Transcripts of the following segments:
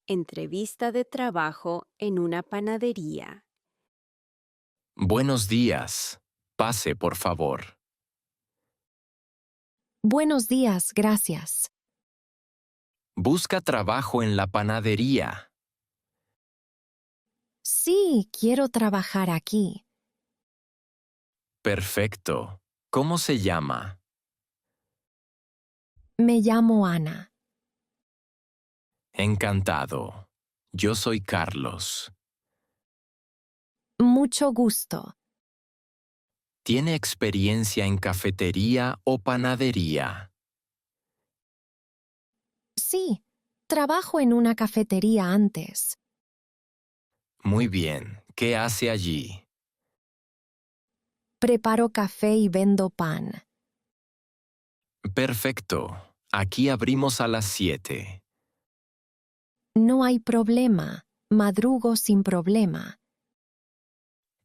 Entrevista de trabajo en una panadería. Buenos días. Pase, por favor. Buenos días, gracias. Busca trabajo en la panadería. Sí, quiero trabajar aquí. Perfecto. ¿Cómo se llama? Me llamo Ana. Encantado. Yo soy Carlos. Mucho gusto. ¿Tiene experiencia en cafetería o panadería? Sí, trabajo en una cafetería antes. Muy bien. ¿Qué hace allí? Preparo café y vendo pan. Perfecto. Aquí abrimos a las 7. No hay problema. Madrugo sin problema.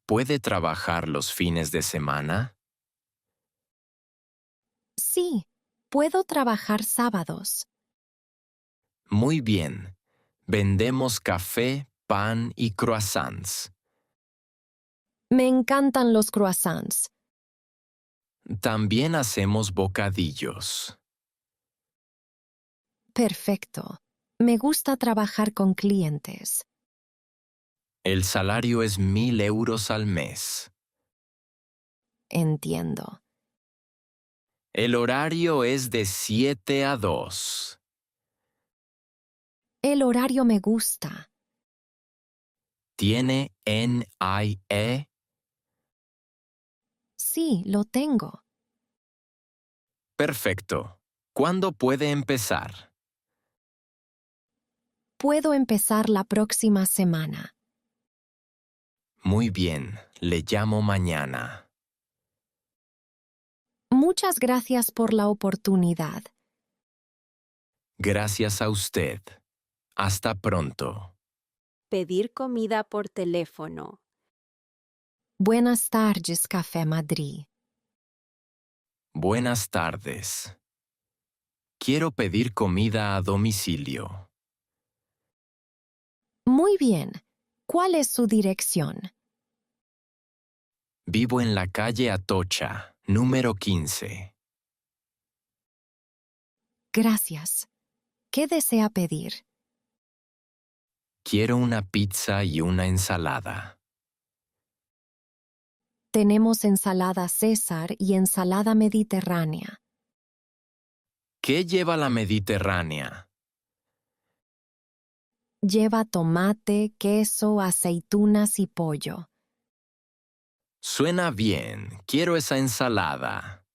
¿Puede trabajar los fines de semana? Sí, puedo trabajar sábados. Muy bien. Vendemos café, pan y croissants. Me encantan los croissants. También hacemos bocadillos. Perfecto. Me gusta trabajar con clientes. El salario es 1.000 euros al mes. Entiendo. El horario es de 7 a 2. El horario me gusta. ¿Tiene NIE? Sí, lo tengo. Perfecto. ¿Cuándo puede empezar? Puedo empezar la próxima semana. Muy bien. Le llamo mañana. Muchas gracias por la oportunidad. Gracias a usted. Hasta pronto. Pedir comida por teléfono. Buenas tardes, Café Madrid. Buenas tardes. Quiero pedir comida a domicilio. Muy bien. ¿Cuál es su dirección? Vivo en la calle Atocha, número 15. Gracias. ¿Qué desea pedir? Quiero una pizza y una ensalada. Tenemos ensalada César y ensalada mediterránea. ¿Qué lleva la mediterránea? Lleva tomate, queso, aceitunas y pollo. Suena bien. Quiero esa ensalada.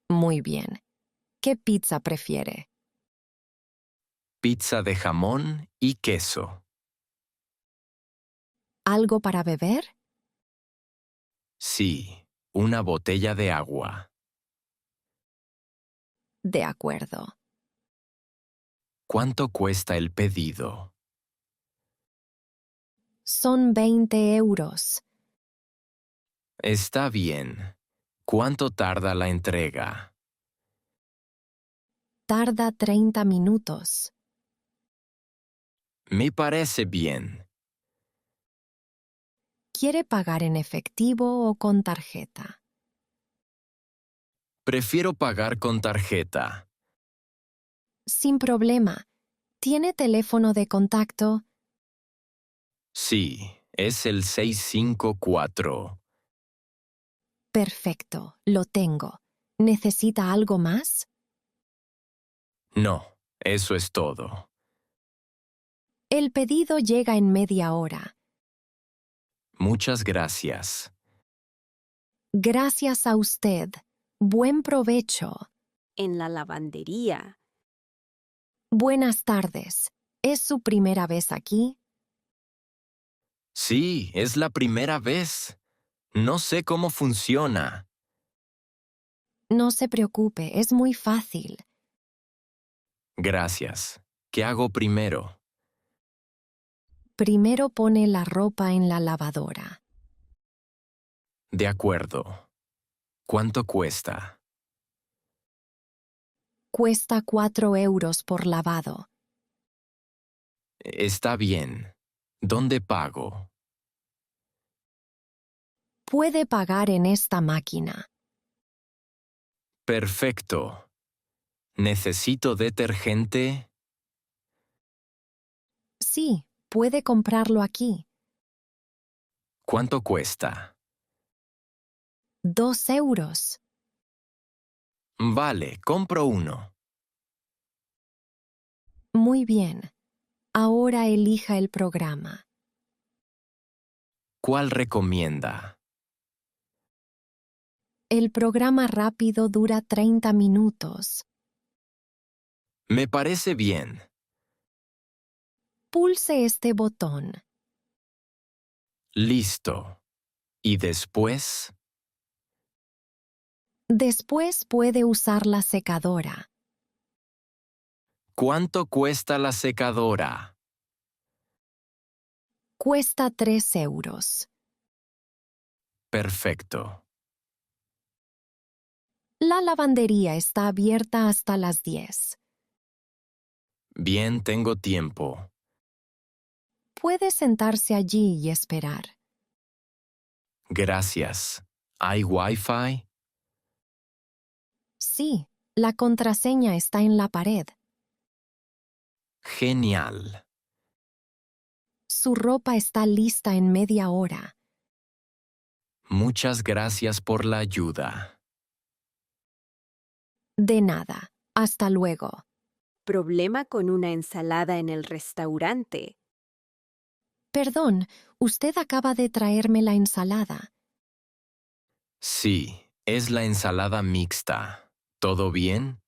Muy bien. ¿Qué pizza prefiere? Pizza de jamón y queso. ¿Algo para beber? Sí, una botella de agua. De acuerdo. ¿Cuánto cuesta el pedido? Son 20 euros. Está bien. ¿Cuánto tarda la entrega? Tarda 30 minutos. Me parece bien. ¿Quiere pagar en efectivo o con tarjeta? Prefiero pagar con tarjeta. Sin problema. ¿Tiene teléfono de contacto? Sí, es el 654. Perfecto, lo tengo. ¿Necesita algo más? No, eso es todo. El pedido llega en media hora. Muchas gracias. Gracias a usted. Buen provecho. En la lavandería. Buenas tardes. ¿Es su primera vez aquí? Sí, es la primera vez. No sé cómo funciona. No se preocupe, es muy fácil. Gracias. ¿Qué hago primero? Primero pone la ropa en la lavadora. De acuerdo. ¿Cuánto cuesta? Cuesta 4 euros por lavado. Está bien. ¿Dónde pago? Puede pagar en esta máquina. Perfecto. ¿Necesito detergente? Sí, puede comprarlo aquí. ¿Cuánto cuesta? 2 euros. Vale, compro uno. Muy bien. Ahora elija el programa. ¿Cuál recomienda? El programa rápido dura 30 minutos. Me parece bien. Pulse este botón. Listo. ¿Y después? Después puede usar la secadora. ¿Cuánto cuesta la secadora? Cuesta 3 euros. Perfecto. La lavandería está abierta hasta las 10. Bien, tengo tiempo. Puede sentarse allí y esperar. Gracias. ¿Hay Wi-Fi? Sí, la contraseña está en la pared. Genial. Su ropa está lista en media hora. Muchas gracias por la ayuda. De nada. Hasta luego. Problema con una ensalada en el restaurante. Perdón, usted acaba de traerme la ensalada. Sí, es la ensalada mixta. ¿Todo bien?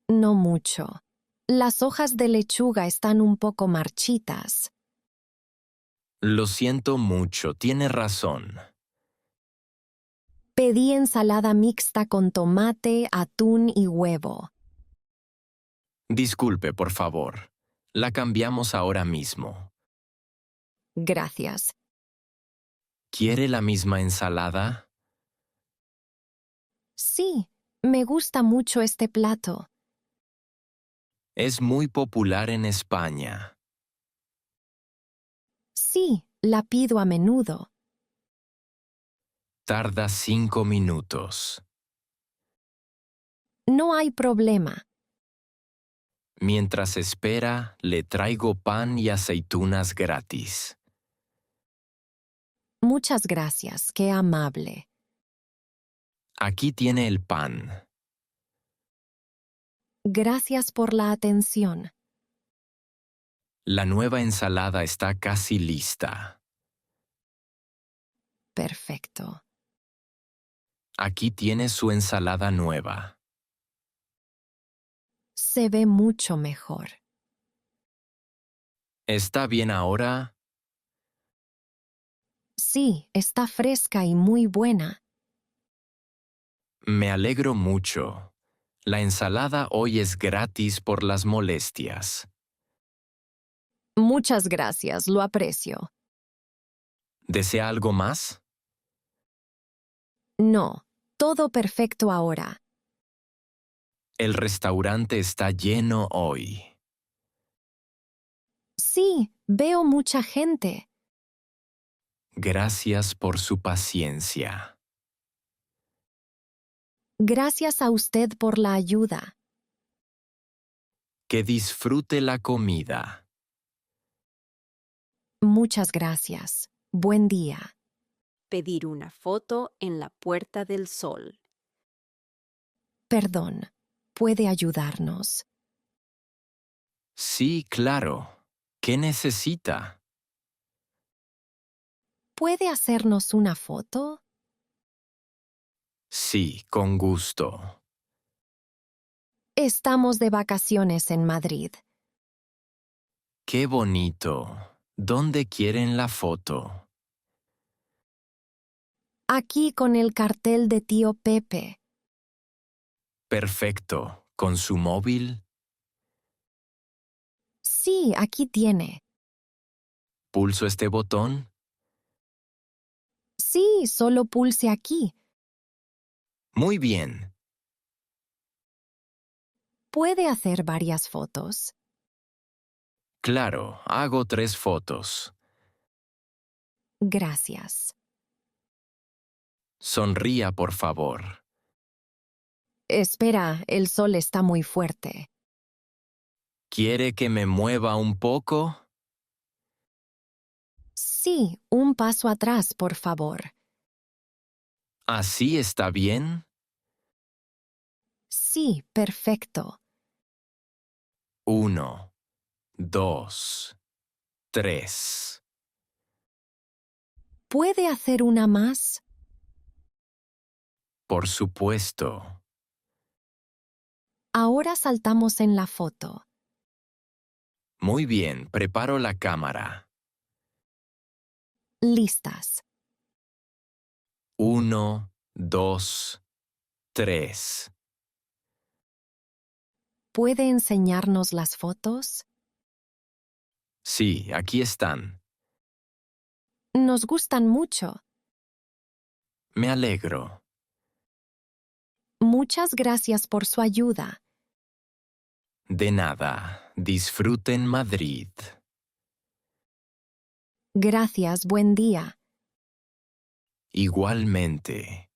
No mucho. Las hojas de lechuga están un poco marchitas. Lo siento mucho, tiene razón. Pedí ensalada mixta con tomate, atún y huevo. Disculpe, por favor. La cambiamos ahora mismo. Gracias. ¿Quiere la misma ensalada? Sí, me gusta mucho este plato. Es muy popular en España. Sí, la pido a menudo. Tarda 5 minutos. No hay problema. Mientras espera, le traigo pan y aceitunas gratis. Muchas gracias, qué amable. Aquí tiene el pan. Gracias por la atención. La nueva ensalada está casi lista. Perfecto. Aquí tiene su ensalada nueva. Se ve mucho mejor. ¿Está bien ahora? Sí, está fresca y muy buena. Me alegro mucho. La ensalada hoy es gratis por las molestias. Muchas gracias, lo aprecio. ¿Desea algo más? No, todo perfecto ahora. El restaurante está lleno hoy. Sí, veo mucha gente. Gracias por su paciencia. Gracias a usted por la ayuda. Que disfrute la comida. Muchas gracias. Buen día. Pedir una foto en la Puerta del Sol. Perdón, ¿puede ayudarnos? Sí, claro. ¿Qué necesita? ¿Puede hacernos una foto? Sí, con gusto. Estamos de vacaciones en Madrid. ¡Qué bonito! ¿Dónde quieren la foto? Aquí con el cartel de tío Pepe. Perfecto. ¿Con su móvil? Sí, aquí tiene. ¿Pulso este botón? Sí, solo pulse aquí. Muy bien. Puede hacer varias fotos. Claro, hago 3 fotos. Gracias. Sonría, por favor. Espera, el sol está muy fuerte. ¿Quiere que me mueva un poco? Sí, un paso atrás, por favor. ¿Así está bien? Sí, perfecto. 1, 2, 3. ¿Puede hacer una más? Por supuesto. Ahora saltamos en la foto. Muy bien, preparo la cámara. Listas. 1, 2, 3. ¿Puede enseñarnos las fotos? Sí, aquí están. Nos gustan mucho. Me alegro. Muchas gracias por su ayuda. De nada. Disfruten Madrid. Gracias, buen día. Igualmente.